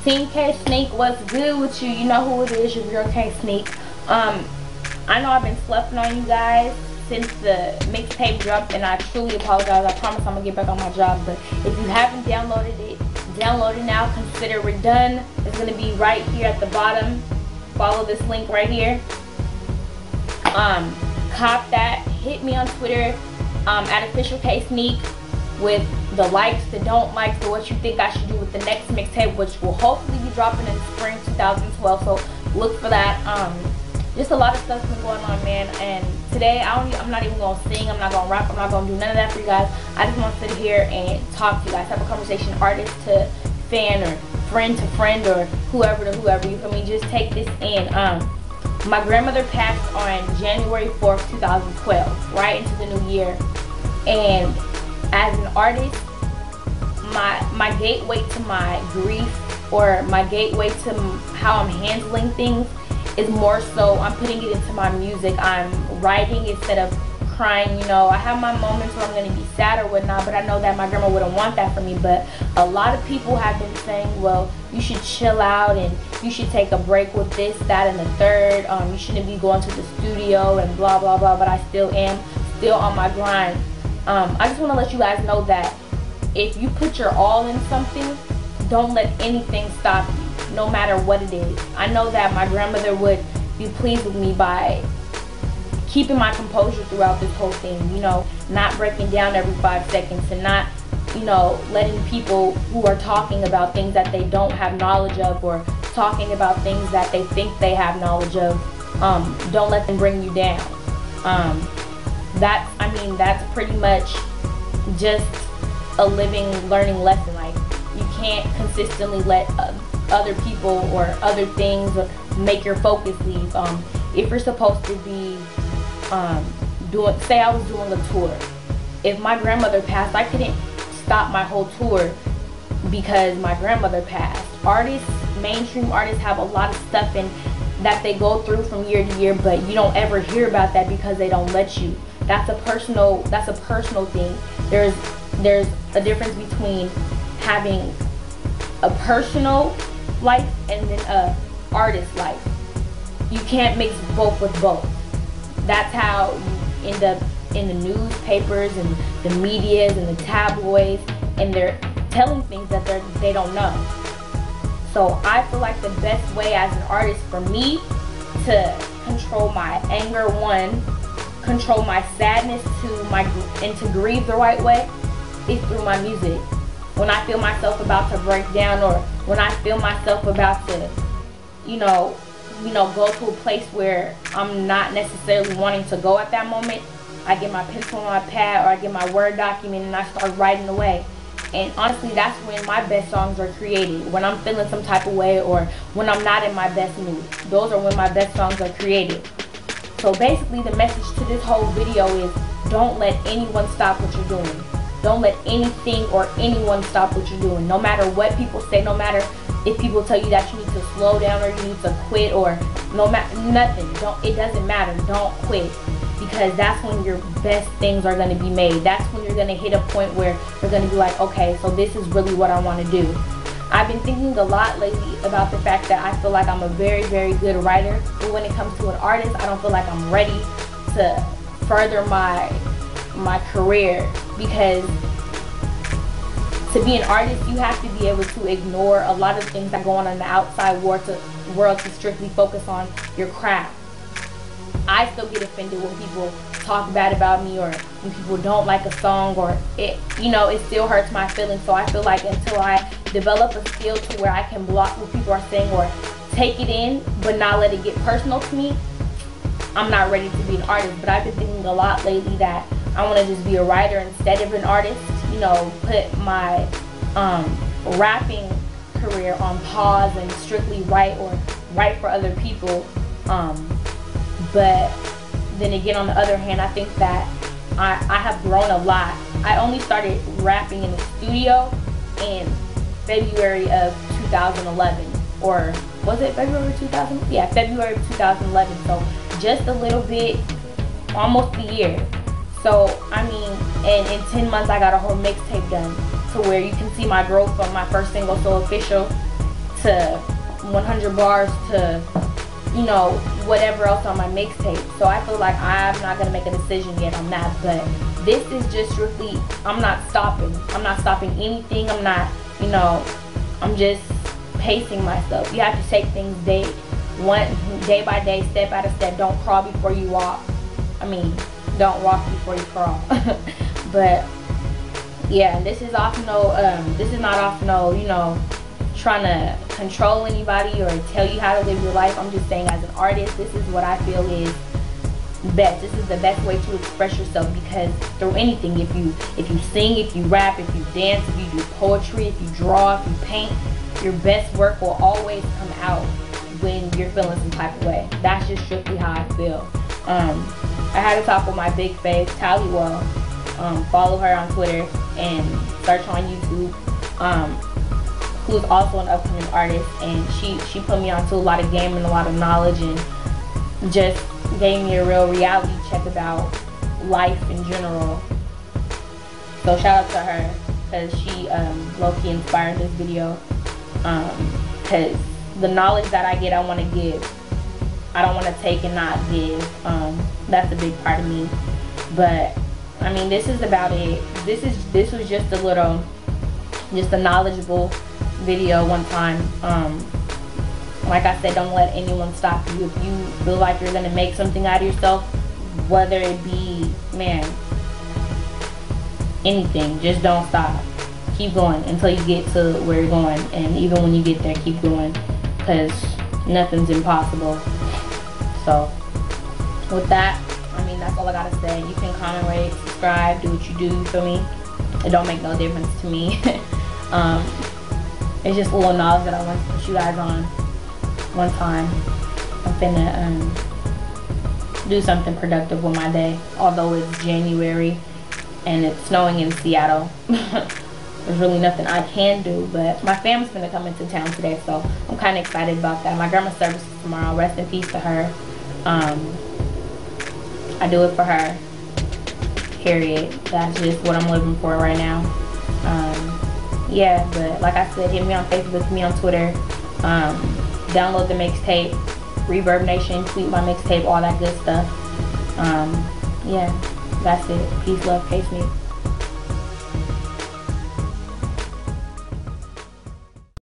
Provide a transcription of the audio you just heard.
Team Ksneak, what's good with you? You know who it is, your girl Ksneak. I know I've been sleeping on you guys since the mixtape dropped, and I truly apologize. I promise I'm gonna get back on my job. But if you haven't downloaded it, download it now. Consider it done. It's gonna be right here at the bottom. Follow this link right here. Cop that. Hit me on Twitter at official Ksneak with the likes, the don't likes, the what you think I should do with the next mixtape, which will hopefully be dropping in spring 2012. So look for that. Just a lot of stuff's been going on, man. And today I'm not even gonna sing, I'm not gonna rap, I'm not gonna do none of that for you guys. I just want to sit here and talk to you guys, have a conversation, artist to fan or friend to friend or whoever to whoever, you feel me? Just take this in. My grandmother passed on January 4th, 2012, right into the new year. And as an artist, my gateway to my grief, or my gateway to how I'm handling things, is more so I'm putting it into my music. I'm writing instead of crying. You know, I have my moments where I'm going to be sad or whatnot, but I know that my grandma wouldn't want that for me. But a lot of people have been saying, well, you should chill out and you should take a break with this, that, and the third. You shouldn't be going to the studio and blah, blah, blah, but I still am, still on my grind. I just want to let you guys know that if you put your all in something, don't let anything stop you, no matter what it is. I know that my grandmother would be pleased with me by keeping my composure throughout this whole thing, you know, not breaking down every 5 seconds, and not, you know, letting people who are talking about things that they don't have knowledge of, or talking about things that they think they have knowledge of, don't let them bring you down. That's pretty much just a living, learning lesson. Like, you can't consistently let other people or other things make your focus leave. If you're supposed to be say I was doing a tour. If my grandmother passed, I couldn't stop my whole tour because my grandmother passed. Artists, mainstream artists, have a lot of stuff that they go through from year to year, but you don't ever hear about that because they don't let you. That's a personal thing. There's a difference between having a personal life and then a artist life. You can't mix both with both. That's how you end up in the newspapers and the medias and the tabloids, and they're telling things that they don't know. So I feel like the best way as an artist for me to control my anger, one, control my sadness, and to grieve the right way, is through my music. When I feel myself about to break down, or when I feel myself about to, you know, go to a place where I'm not necessarily wanting to go at that moment, I get my pencil and my pad, or I get my Word document and I start writing away. And honestly, that's when my best songs are created. When I'm feeling some type of way, or when I'm not in my best mood. Those are when my best songs are created. So basically, the message to this whole video is, don't let anyone stop what you're doing. Don't let anything or anyone stop what you're doing. No matter what people say, no matter if people tell you that you need to slow down or you need to quit, or nothing. It doesn't matter. Don't quit, because that's when your best things are going to be made. That's when you're going to hit a point where you're going to be like, okay, so this is really what I want to do. I've been thinking a lot lately about the fact that I feel like I'm a very, very good writer, but when it comes to an artist, I don't feel like I'm ready to further my career, because to be an artist, you have to be able to ignore a lot of things that go on in the outside world to strictly focus on your craft. I still get offended when people talk bad about me, or when people don't like a song, or it still hurts my feelings. So I feel like until I develop a skill to where I can block what people are saying, or take it in but not let it get personal to me, I'm not ready to be an artist. But I've been thinking a lot lately that I want to just be a writer instead of an artist. You know, put my rapping career on pause and strictly write for other people. But then again, on the other hand, I think that I have grown a lot. I only started rapping in the studio in February of 2011, or was it February 2000? Yeah, February of 2011. So just a little bit, almost a year. So I mean, and in 10 months I got a whole mixtape done, to where you can see my growth from my first single, So Official, to 100 bars to, you know, whatever else on my mixtape. So I feel like I'm not gonna make a decision yet on that. But this is just strictly, I'm not stopping. I'm not stopping anything. I'm not, you know, I'm just pacing myself. You have to take things day by day, step by step. Don't crawl before you walk. I mean, don't walk before you crawl. But yeah, this is off no, this is not off no, you know, trying to control anybody or tell you how to live your life. I'm just saying, as an artist, this is what I feel is best. This is the best way to express yourself, because through anything, if you sing, if you rap, if you dance, if you do poetry, if you draw, if you paint, your best work will always come out when you're feeling some type of way. That's just strictly how I feel. I had a talk with my big fave, Tallywell. Follow her on Twitter and search on YouTube. Who's also an upcoming artist, and she put me onto a lot of game and a lot of knowledge, and just gave me a real reality check about life in general. So shout out to her, because she low-key inspired this video, because the knowledge that I get, I want to give. I don't want to take and not give. That's a big part of me. But I mean, this is about it. This was just a knowledgeable video one time. Like I said, don't let anyone stop you. If you feel like you're gonna make something out of yourself, whether it be, man, anything, just don't stop. Keep going until you get to where you're going, and even when you get there, keep going, because nothing's impossible. So with that, I mean, that's all I gotta say. You can comment, rate, subscribe, do what you do, you feel me? It don't make no difference to me. It's just a little knowledge that I want to put you guys on one time. I'm finna do something productive with my day, although it's January and it's snowing in Seattle. There's really nothing I can do, but my family's gonna come into town today, so I'm kind of excited about that. My grandma's service is tomorrow. Rest in peace to her. I do it for her, period. That's just what I'm living for right now. Yeah, but like I said, hit me on Facebook, hit me on Twitter, download the mixtape, Reverb Nation, tweet my mixtape, all that good stuff. Yeah, that's it. Peace, love, Ksneak.